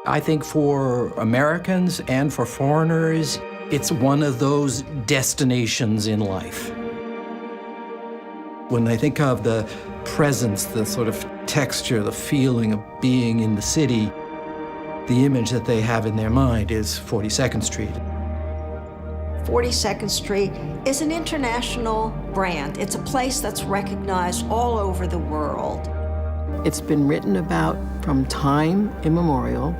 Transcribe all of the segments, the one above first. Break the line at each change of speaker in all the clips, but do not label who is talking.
I think for Americans and for foreigners, it's one of those destinations in life. When they think of the presence, the sort of texture, the feeling of being in the city, the image that they have in their mind is 42nd Street.
42nd Street is an international brand. It's a place that's recognized all over the world.
It's been written about from time immemorial,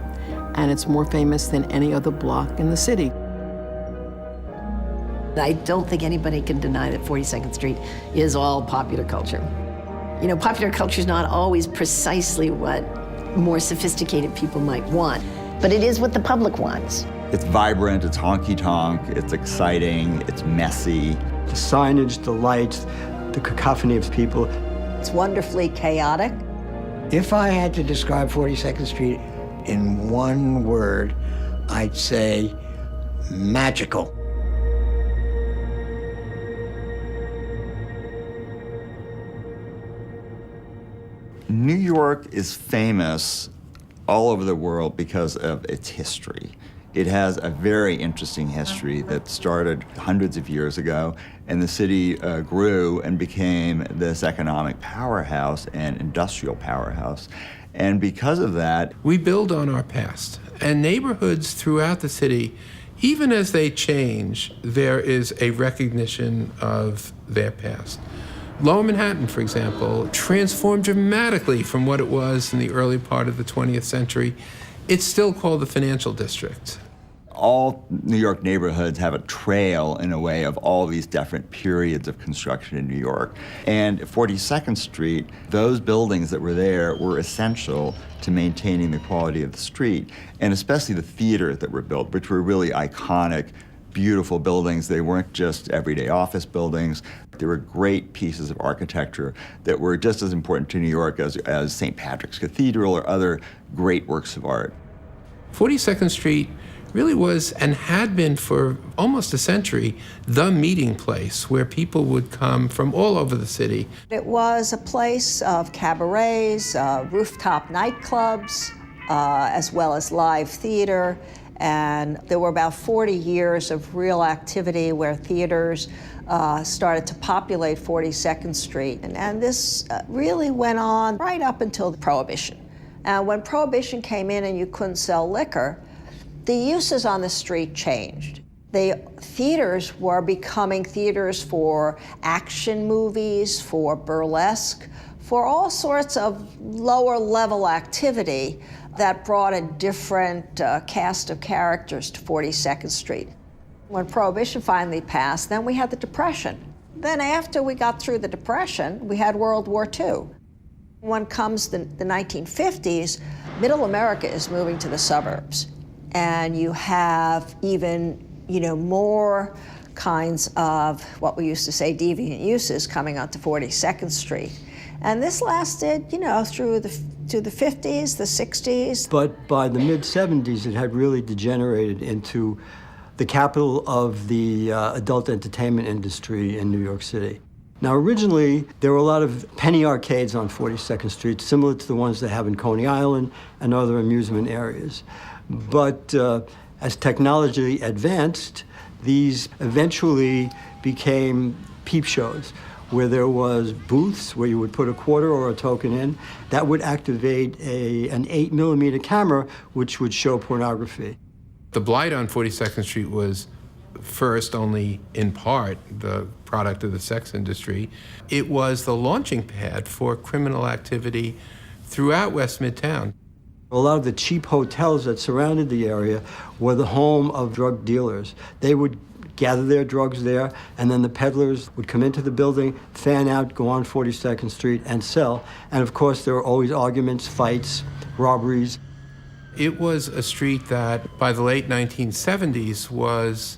and it's more famous than any other block in the city.
I don't think anybody can deny that 42nd Street is all popular culture. You know, popular culture is not always precisely what more sophisticated people might want, but it is what the public wants.
It's vibrant, it's honky-tonk, it's exciting, it's messy.
The signage, the lights, the cacophony of people.
It's wonderfully chaotic.
If I had to describe 42nd Street in one word, I'd say magical.
New York is famous all over the world because of its history. It has a very interesting history that started hundreds of years ago, and the city grew and became this economic powerhouse and industrial powerhouse. And because of that,
we build on our past. And neighborhoods throughout the city, even as they change, there is a recognition of their past. Lower Manhattan, for example, transformed dramatically from what it was in the early part of the 20th century. It's still called the Financial District.
All New York neighborhoods have a trail, in a way, of all these different periods of construction in New York. And 42nd Street, those buildings that were there were essential to maintaining the quality of the street, and especially the theaters that were built, which were really iconic, beautiful buildings. They weren't just everyday office buildings. They were great pieces of architecture that were just as important to New York as St. Patrick's Cathedral or other great works of art.
42nd Street really was, and had been for almost a century, the meeting place where people would come from all over the city.
It was a place of cabarets, rooftop nightclubs, as well as live theater. And there were about 40 years of real activity where theaters started to populate 42nd Street. And this really went on right up until Prohibition. And when Prohibition came in and you couldn't sell liquor, the uses on the street changed. The theaters were becoming theaters for action movies, for burlesque, for all sorts of lower level activity that brought a different cast of characters to 42nd Street. When Prohibition finally passed, then we had the Depression. Then after we got through the Depression, we had World War II. When comes the 1950s, Middle America is moving to the suburbs. And you have even, more kinds of what we used to say deviant uses coming onto 42nd Street. And this lasted, through the 50s, the 60s.
But by the mid-70s, it had really degenerated into the capital of the adult entertainment industry in New York City. Now, originally, there were a lot of penny arcades on 42nd Street, similar to the ones they have in Coney Island and other amusement areas. But as technology advanced, these eventually became peep shows, where there was booths where you would put a quarter or a token in that would activate an 8mm camera, which would show pornography.
The blight on 42nd Street was first only in part the product of the sex industry. It was the launching pad for criminal activity throughout West Midtown.
A lot of the cheap hotels that surrounded the area were the home of drug dealers. They would gather their drugs there, and then the peddlers would come into the building, fan out, go on 42nd Street, and sell. And of course, there were always arguments, fights, robberies.
It was a street that, by the late 1970s, was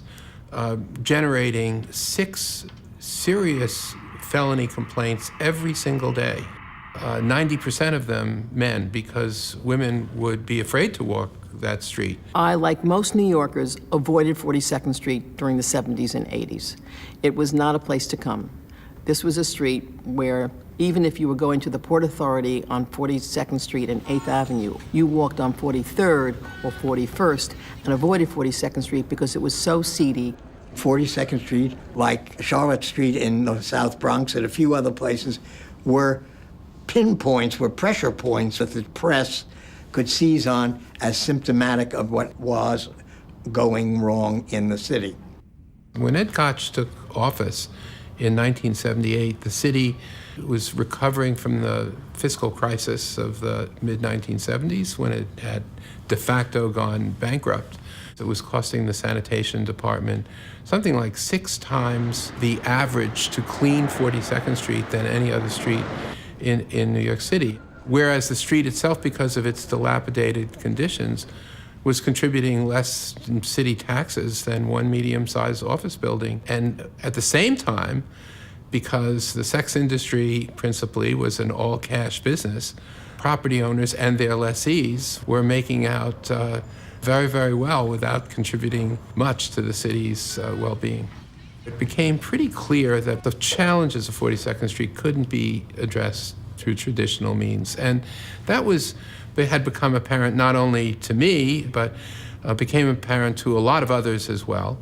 generating 6 serious felony complaints every single day. 90% of them men, because women would be afraid to walk that street.
I, like most New Yorkers, avoided 42nd Street during the 70s and 80s. It was not a place to come. This was a street where Even if you were going to the Port Authority on 42nd Street and 8th Avenue, you walked on 43rd or 41st and avoided 42nd Street because it was so seedy.
42nd Street, like Charlotte Street in the South Bronx and a few other places, were pinpoints, were pressure points that the press could seize on as symptomatic of what was going wrong in the city.
When Ed Koch took office in 1978, the city was recovering from the fiscal crisis of the mid-1970s when it had de facto gone bankrupt. It was costing the sanitation department something like 6 times the average to clean 42nd Street than any other street in New York City. Whereas the street itself, because of its dilapidated conditions, was contributing less in city taxes than one medium-sized office building. And at the same time, because the sex industry principally was an all-cash business, property owners and their lessees were making out very, very well without contributing much to the city's well-being. It became pretty clear that the challenges of 42nd Street couldn't be addressed through traditional means. And that had become apparent not only to me, but became apparent to a lot of others as well.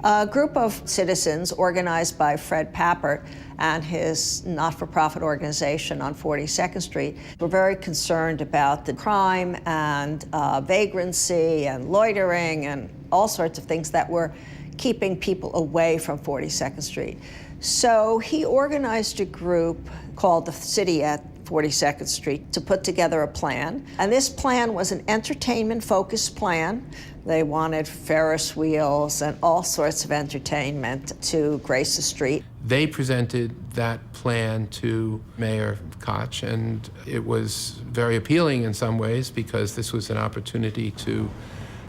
A group of citizens organized by Fred Papert and his not-for-profit organization on 42nd Street were very concerned about the crime and vagrancy and loitering and all sorts of things that were keeping people away from 42nd Street. So he organized a group called the City at 42nd Street to put together a plan. And this plan was an entertainment-focused plan. They wanted Ferris wheels and all sorts of entertainment to grace the street.
They presented that plan to Mayor Koch, and it was very appealing in some ways because this was an opportunity to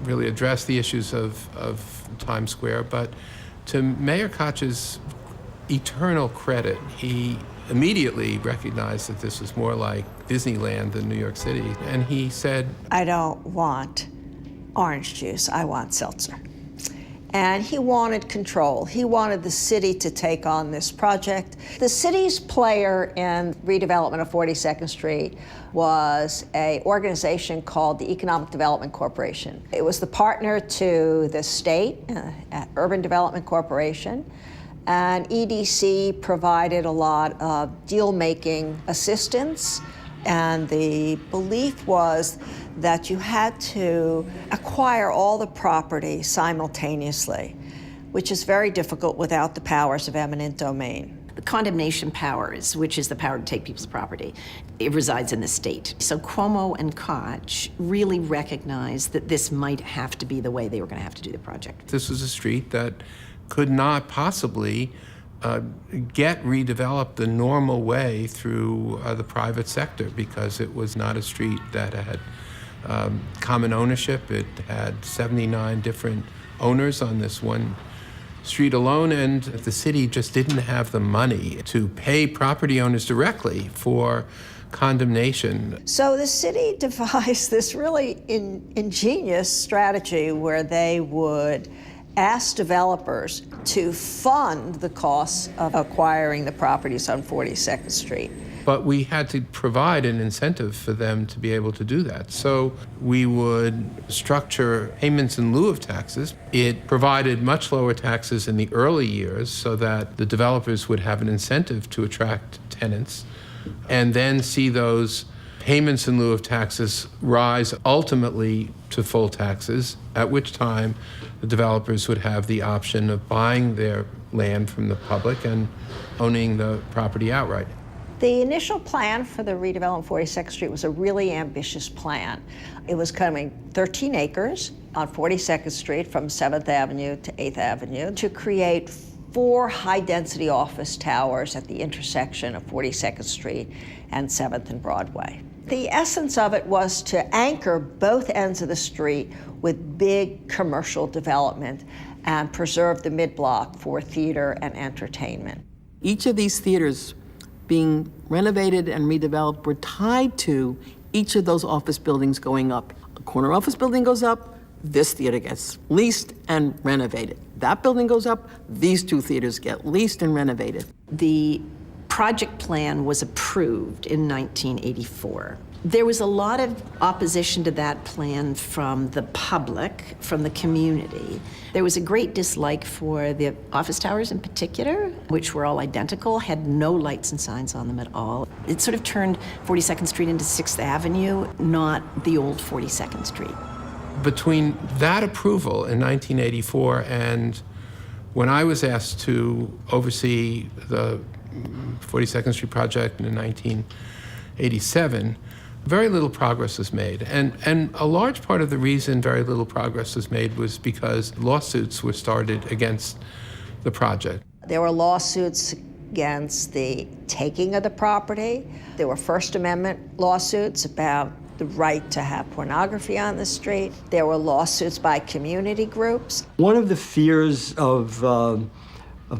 really address the issues of Times Square. But to Mayor Koch's eternal credit, he immediately recognized that this was more like Disneyland than New York City. And he said,
I don't want orange juice, I want seltzer. And he wanted control. He wanted the city to take on this project. The city's player in redevelopment of 42nd Street was an organization called the Economic Development Corporation. It was the partner to the state, Urban Development Corporation, and EDC provided a lot of deal-making assistance. And the belief was that you had to acquire all the property simultaneously, which is very difficult without the powers of eminent domain.
The condemnation powers, which is the power to take people's property, it resides in the state. So Cuomo and Koch really recognized that this might have to be the way they were going to have to do the project.
this was a street that could not possibly get redeveloped the normal way through the private sector because it was not a street that had common ownership. It had 79 different owners on this one street alone, and the city just didn't have the money to pay property owners directly for condemnation.
So the city devised this really ingenious strategy where they would ask developers to fund the costs of acquiring the properties on 42nd Street.
But we had to provide an incentive for them to be able to do that. So we would structure payments in lieu of taxes. It provided much lower taxes in the early years so that the developers would have an incentive to attract tenants, and then see those payments in lieu of taxes rise ultimately to full taxes, at which time the developers would have the option of buying their land from the public and owning the property outright.
The initial plan for the redevelopment of 42nd Street was a really ambitious plan. It was coming 13 acres on 42nd Street from 7th Avenue to 8th Avenue to create 4 high-density office towers at the intersection of 42nd Street and 7th and Broadway. The essence of it was to anchor both ends of the street with big commercial development and preserve the mid-block for theater and entertainment.
Each of these theaters being renovated and redeveloped were tied to each of those office buildings going up. A corner office building goes up, this theater gets leased and renovated. That building goes up, these 2 theaters get leased and renovated.
The project plan was approved in 1984. There was a lot of opposition to that plan from the public, from the community. There was a great dislike for the office towers in particular, which were all identical, had no lights and signs on them at all. It sort of turned 42nd Street into 6th Avenue, not the old 42nd Street.
Between that approval in 1984 and when I was asked to oversee the 42nd Street project in 1987, very little progress was made. And a large part of the reason very little progress was made was because lawsuits were started against the project.
There were lawsuits against the taking of the property. There were First Amendment lawsuits about the right to have pornography on the street. There were lawsuits by community groups.
One of the fears of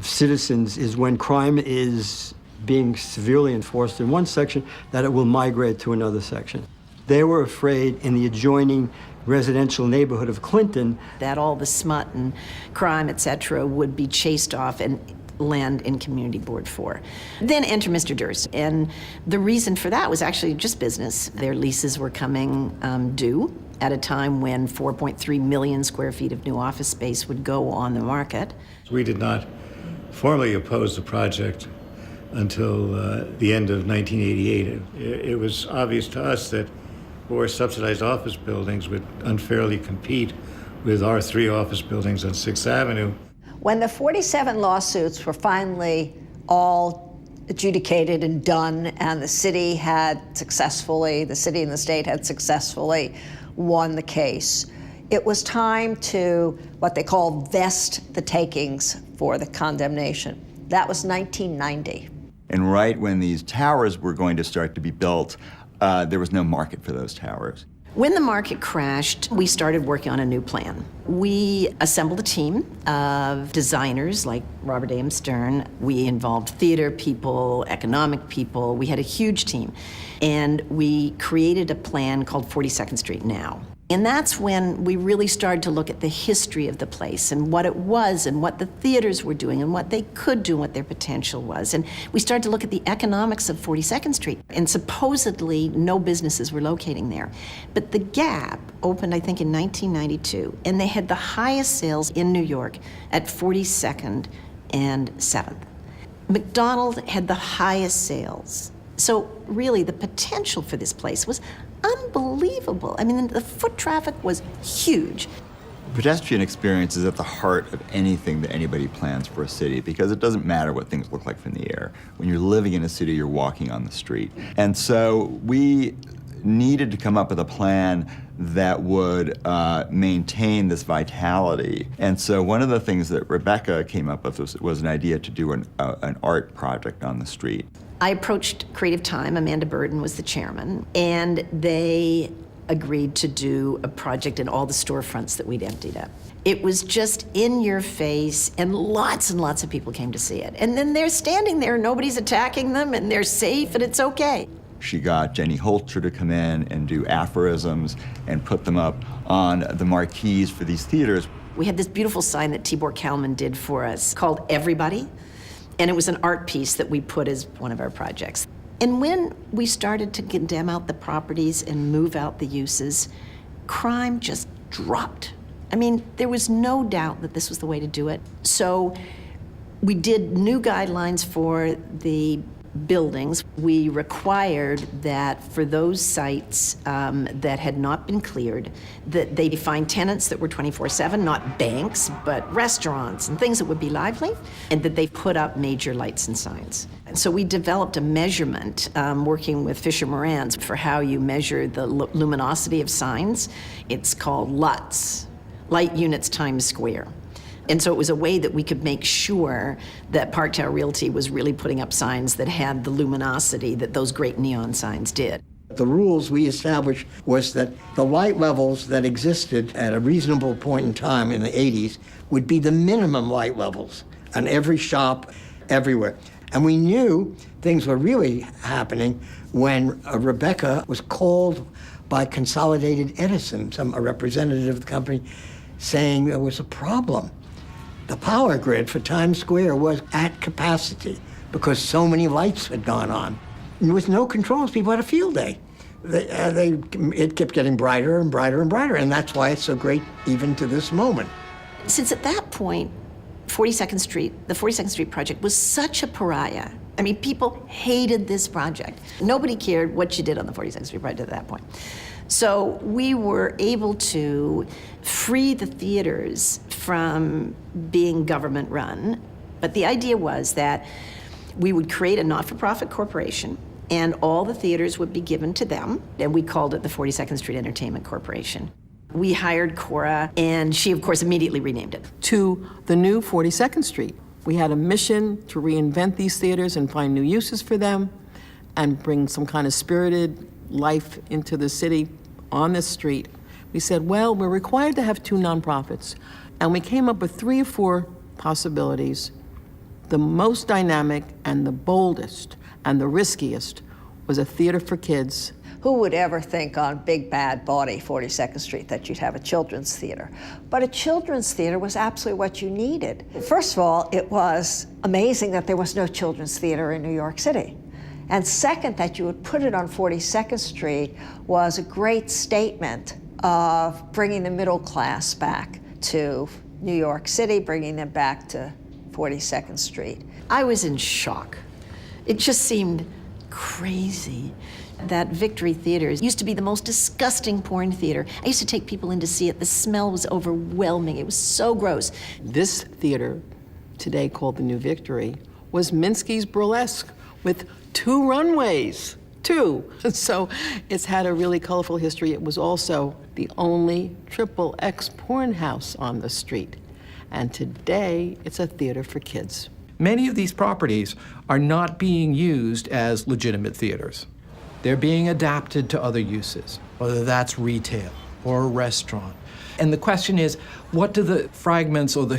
citizens is when crime is being severely enforced in one section, that it will migrate to another section. They were afraid in the adjoining residential neighborhood of Clinton
that all the smut and crime, et cetera, would be chased off and land in Community Board 4. Then enter Mr. Durst, and the reason for that was actually just business. Their leases were coming due at a time when 4.3 million square feet of new office space would go on the market.
We did not formally oppose the project until the end of 1988. It was obvious to us that more subsidized office buildings would unfairly compete with our 3 office buildings on 6th Avenue.
When the 47 lawsuits were finally all adjudicated and done, and the city and the state had successfully won the case, it was time to what they call vest the takings for the condemnation. That was 1990.
And right when these towers were going to start to be built, there was no market for those towers.
When the market crashed, we started working on a new plan. We assembled a team of designers like Robert A.M. Stern. We involved theater people, economic people. We had a huge team. And we created a plan called 42nd Street Now. And that's when we really started to look at the history of the place and what it was and what the theaters were doing and what they could do and what their potential was. And we started to look at the economics of 42nd Street. And supposedly no businesses were locating there. But the Gap opened, I think, in 1992, and they had the highest sales in New York at 42nd and 7th. McDonald's had the highest sales. So really, the potential for this place was unbelievable. I mean, the foot traffic was huge.
Pedestrian experience is at the heart of anything that anybody plans for a city, because it doesn't matter what things look like from the air. When you're living in a city, you're walking on the street. And so we needed to come up with a plan that would maintain this vitality. And so one of the things that Rebecca came up with was an idea to do an art project on the street.
I approached Creative Time. Amanda Burden was the chairman, and they agreed to do a project in all the storefronts that we'd emptied up. It was just in your face, and lots of people came to see it. And then they're standing there, nobody's attacking them, and they're safe, and it's okay.
She got Jenny Holzer to come in and do aphorisms and put them up on the marquees for these theaters.
We had this beautiful sign that Tibor Kalman did for us called Everybody. And it was an art piece that we put as one of our projects. And when we started to condemn out the properties and move out the uses, crime just dropped. I mean, there was no doubt that this was the way to do it. So we did new guidelines for the buildings. We required that for those sites that had not been cleared, that they define tenants that were 24/7, not banks, but restaurants and things that would be lively, and that they put up major lights and signs. And so we developed a measurement working with Fisher Morans for how you measure the luminosity of signs. It's called LUTs, Light Units Times Square. And so it was a way that we could make sure that Park Tower Realty was really putting up signs that had the luminosity that those great neon signs did.
The rules we established was that the light levels that existed at a reasonable point in time in the 80s would be the minimum light levels on every shop, everywhere. And we knew things were really happening when Rebecca was called by Consolidated Edison, a representative of the company, saying there was a problem. The power grid for Times Square was at capacity. because so many lights had gone on. And with no controls, people had a field day. It kept getting brighter and brighter and brighter, and that's why it's so great even to this moment.
Since at that point, the 42nd Street project was such a pariah. I mean, people hated this project. Nobody cared what you did on the 42nd Street project at that point. So we were able to free the theaters from being government run. But the idea was that we would create a not-for-profit corporation, and all the theaters would be given to them, and we called it the 42nd Street Entertainment Corporation. We hired Cora, and she, of course, immediately renamed it.
To the new 42nd Street. We had a mission to reinvent these theaters and find new uses for them and bring some kind of spirited life into the city on this street. We said, well, we're required to have 2 nonprofits. And we came up with 3 or 4 possibilities. The most dynamic and the boldest and the riskiest was a theater for kids.
Who would ever think on big, bad, bawdy 42nd Street that you'd have a children's theater? But a children's theater was absolutely what you needed. First of all, it was amazing that there was no children's theater in New York City. And second, that you would put it on 42nd Street was a great statement of bringing the middle class back to New York City, bringing them back to 42nd Street.
I was in shock. It just seemed crazy. That Victory Theater used to be the most disgusting porn theater. I used to take people in to see it. The smell was overwhelming. It was so gross.
This theater, today called the New Victory, was Minsky's Burlesque with 2 runways. 2. So it's had a really colorful history. It was also the only XXX porn house on the street. And today, it's a theater for kids.
Many of these properties are not being used as legitimate theaters. They're being adapted to other uses, whether that's retail or a restaurant. And the question is, what do the fragments or the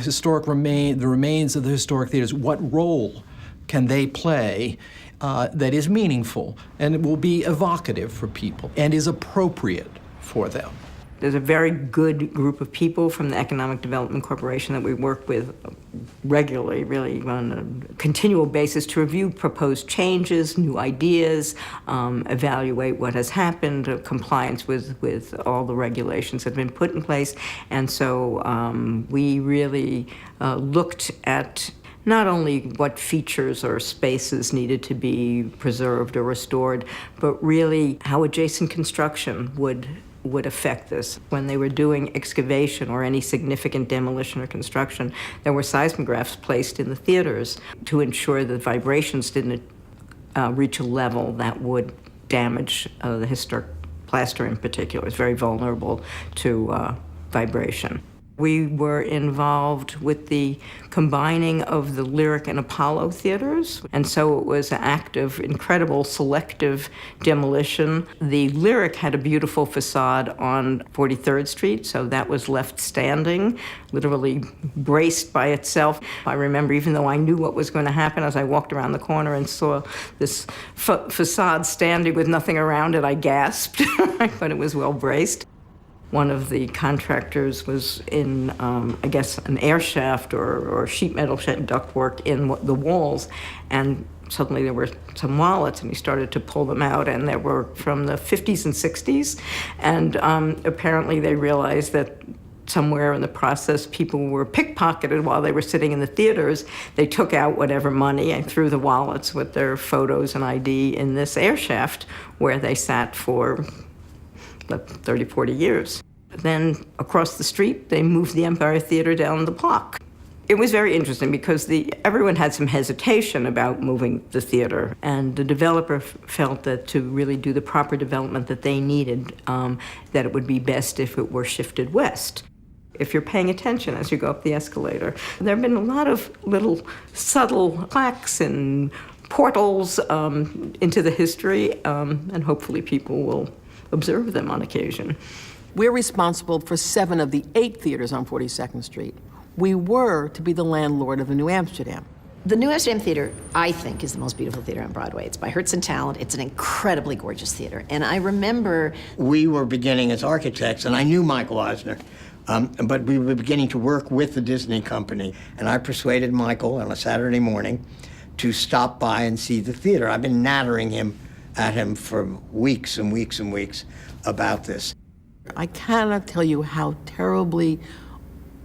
remains of the historic theaters, what role can they play that is meaningful and it will be evocative for people and is appropriate for them?
There's a very good group of people from the Economic Development Corporation that we work with regularly, really on a continual basis, to review proposed changes, new ideas, evaluate what has happened, compliance with all the regulations that have been put in place. And so we really looked at not only what features or spaces needed to be preserved or restored, but really how adjacent construction would affect this. When they were doing excavation or any significant demolition or construction, there were seismographs placed in the theaters to ensure that vibrations didn't reach a level that would damage the historic plaster in particular. It's very vulnerable to vibration. We were involved with the combining of the Lyric and Apollo theaters, and so it was an act of incredible selective demolition. The Lyric had a beautiful facade on 43rd Street, so that was left standing, literally braced by itself. I remember, even though I knew what was going to happen, as I walked around the corner and saw this facade standing with nothing around it, I gasped, but it was well braced. One of the contractors was in, I guess, an air shaft or sheet metal ductwork in the walls, and suddenly there were some wallets, and he started to pull them out, and they were from the 50s and 60s, and apparently they realized that somewhere in the process people were pickpocketed while they were sitting in the theaters. They took out whatever money and threw the wallets with their photos and ID in this air shaft where they sat for 30, 40 years. Then across the street, they moved the Empire Theater down the block. It was very interesting because everyone had some hesitation about moving the theater, and the developer felt that to really do the proper development that they needed, that it would be best if it were shifted west. If you're paying attention as you go up the escalator, there have been a lot of little subtle plaques and portals into the history, and hopefully people will observe them on occasion.
We're responsible for 7 of the 8 theaters on 42nd Street. We were to be the landlord of the New Amsterdam.
The New Amsterdam Theater, I think, is the most beautiful theater on Broadway. It's by Hertz and Talent. It's an incredibly gorgeous theater. And I remember...
We were beginning as architects, and I knew Michael Eisner, but we were beginning to work with the Disney company. And I persuaded Michael on a Saturday morning to stop by and see the theater. I've been nattering at him for weeks and weeks and weeks about this.
I cannot tell you how terribly,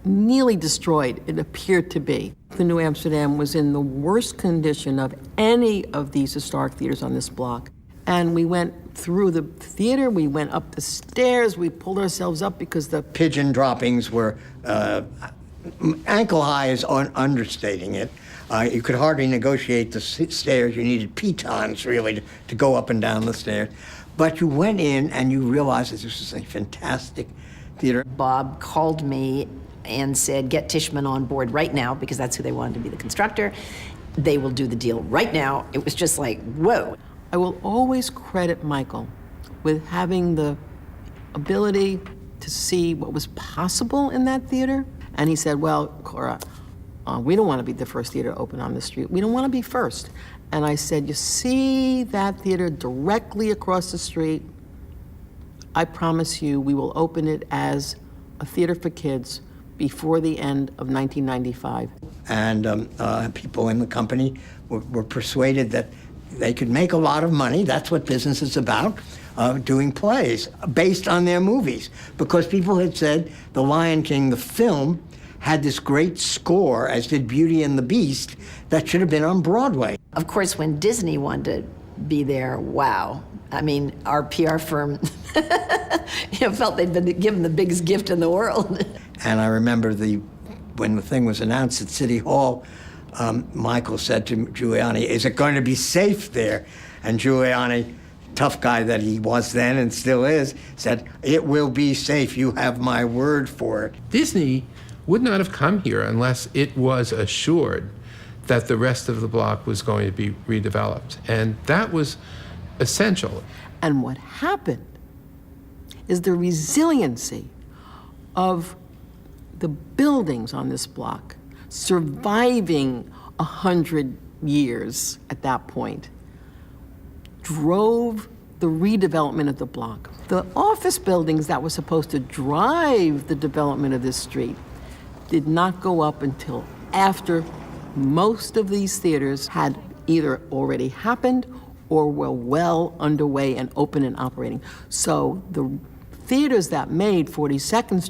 nearly destroyed it appeared to be. The New Amsterdam was in the worst condition of any of these historic theaters on this block. And we went through the theater, we went up the stairs, we pulled ourselves up because the
Pigeon droppings were ankle high is understating it. You could hardly negotiate the stairs. You needed pitons, really, to go up and down the stairs. But you went in and you realized that this was a fantastic theater.
Bob called me and said, get Tishman on board right now, because that's who they wanted to be the constructor. They will do the deal right now. It was just like, whoa.
I will always credit Michael with having the ability to see what was possible in that theater. And he said, well, Cora, we don't want to be the first theater to open on the street. We don't want to be first. And I said, you see that theater directly across the street? I promise you we will open it as a theater for kids before the end of 1995.
And people in the company were persuaded that they could make a lot of money. That's what business is about, doing plays based on their movies. Because people had said The Lion King, the film, had this great score, as did Beauty and the Beast, that should have been on Broadway.
Of course, when Disney wanted to be there, wow. I mean, our PR firm felt they'd been given the biggest gift in the world.
And I remember when the thing was announced at City Hall, Michael said to Giuliani, is it going to be safe there? And Giuliani, tough guy that he was then and still is, said, it will be safe. You have my word for it.
Disney would not have come here unless it was assured that the rest of the block was going to be redeveloped. And that was essential.
And what happened is the resiliency of the buildings on this block surviving 100 years at that point drove the redevelopment of the block. The office buildings that were supposed to drive the development of this street did not go up until after most of these theaters had either already happened or were well underway and open and operating. So the theaters that made 42nd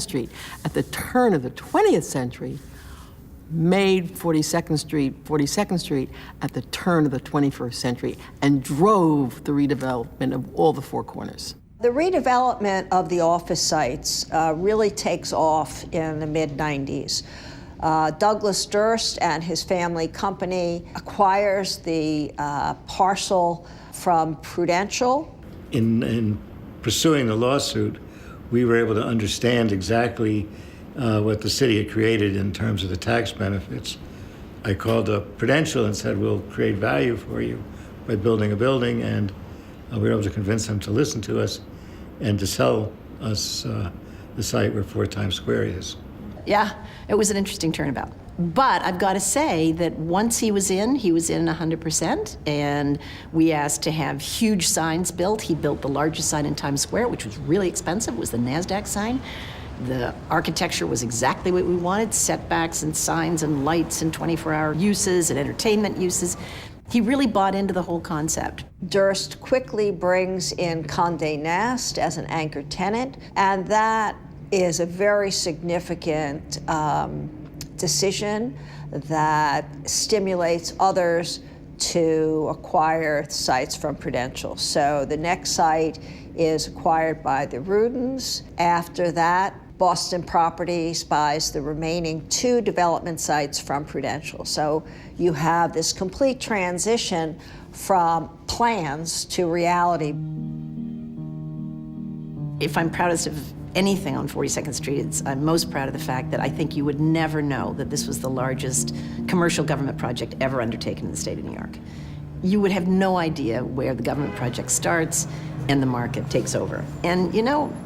Street at the turn of the 20th century made 42nd Street at the turn of the 21st century and drove the redevelopment of all the four corners.
The redevelopment of the office sites really takes off in the mid-90s. Douglas Durst and his family company acquires the parcel from Prudential.
In pursuing the lawsuit, we were able to understand exactly what the city had created in terms of the tax benefits. I called up Prudential and said, we'll create value for you by building a building, and we were able to convince them to listen to us and to sell us the site where 4 Times Square is.
Yeah, it was an interesting turnabout. But I've got to say that once he was in 100%, and we asked to have huge signs built. He built the largest sign in Times Square, which was really expensive. It was the NASDAQ sign. The architecture was exactly what we wanted, setbacks and signs and lights and 24-hour uses and entertainment uses. He really bought into the whole concept.
Durst quickly brings in Condé Nast as an anchor tenant, and that is a very significant decision that stimulates others to acquire sites from Prudential. So the next site is acquired by the Rudins. After that, Boston Properties buys the remaining 2 development sites from Prudential. So you have this complete transition from plans to reality.
If I'm proudest of anything on 42nd Street, I'm most proud of the fact that I think you would never know that this was the largest commercial government project ever undertaken in the state of New York. You would have no idea where the government project starts and the market takes over. And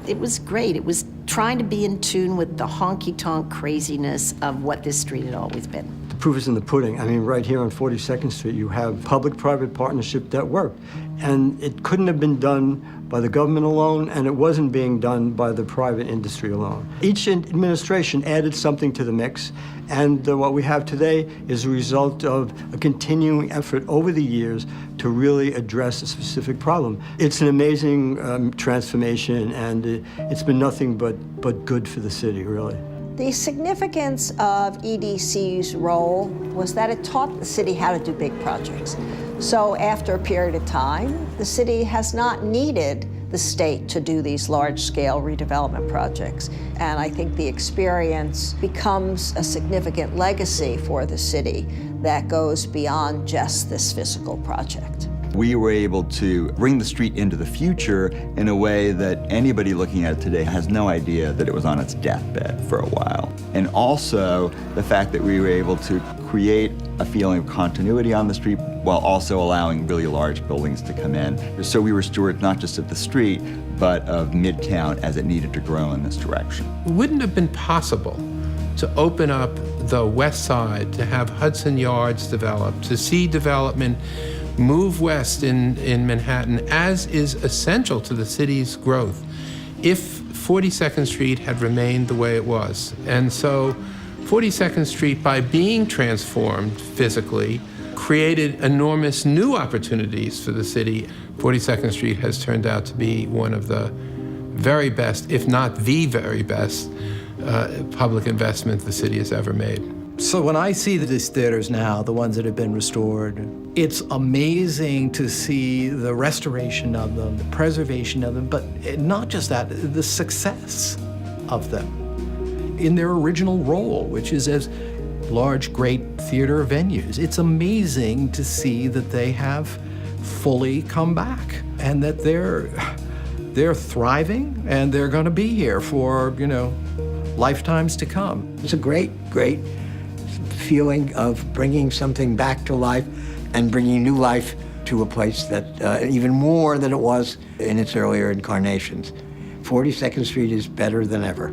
it was great. It was trying to be in tune with the honky-tonk craziness of what this street had always been.
The
proof is in the pudding. I mean, right here on 42nd Street, you have public-private partnership that worked. And it couldn't have been done by the government alone, and it wasn't being done by the private industry alone. Each administration added something to the mix, and what we have today is a result of a continuing effort over the years to really address a specific problem. It's an amazing transformation, and it's been nothing but good for the city, really.
The significance of EDC's role was that it taught the city how to do big projects. So after a period of time, the city has not needed the state to do these large-scale redevelopment projects. And I think the experience becomes a significant legacy for the city that goes beyond just this physical project.
We were able to bring the street into the future in a way that anybody looking at it today has no idea that it was on its deathbed for a while. And also the fact that we were able to create a feeling of continuity on the street while also allowing really large buildings to come in. So we were stewards not just of the street, but of Midtown as it needed to grow in this direction.
It wouldn't have been possible to open up the West Side, to have Hudson Yards develop, to see development move west in Manhattan, as is essential to the city's growth, if 42nd Street had remained the way it was. And so 42nd Street, by being transformed physically, created enormous new opportunities for the city. 42nd Street has turned out to be one of the very best, if not the very best, public investment the city has ever made.
So when I see these theaters now, the ones that have been restored, it's amazing to see the restoration of them, the preservation of them, but not just that, the success of them in their original role, which is as large, great theater venues. It's amazing to see that they have fully come back and that they're thriving and they're going to be here for, lifetimes to come.
It's a great feeling of bringing something back to life and bringing new life to a place that even more than it was in its earlier incarnations. 42nd Street is better than ever.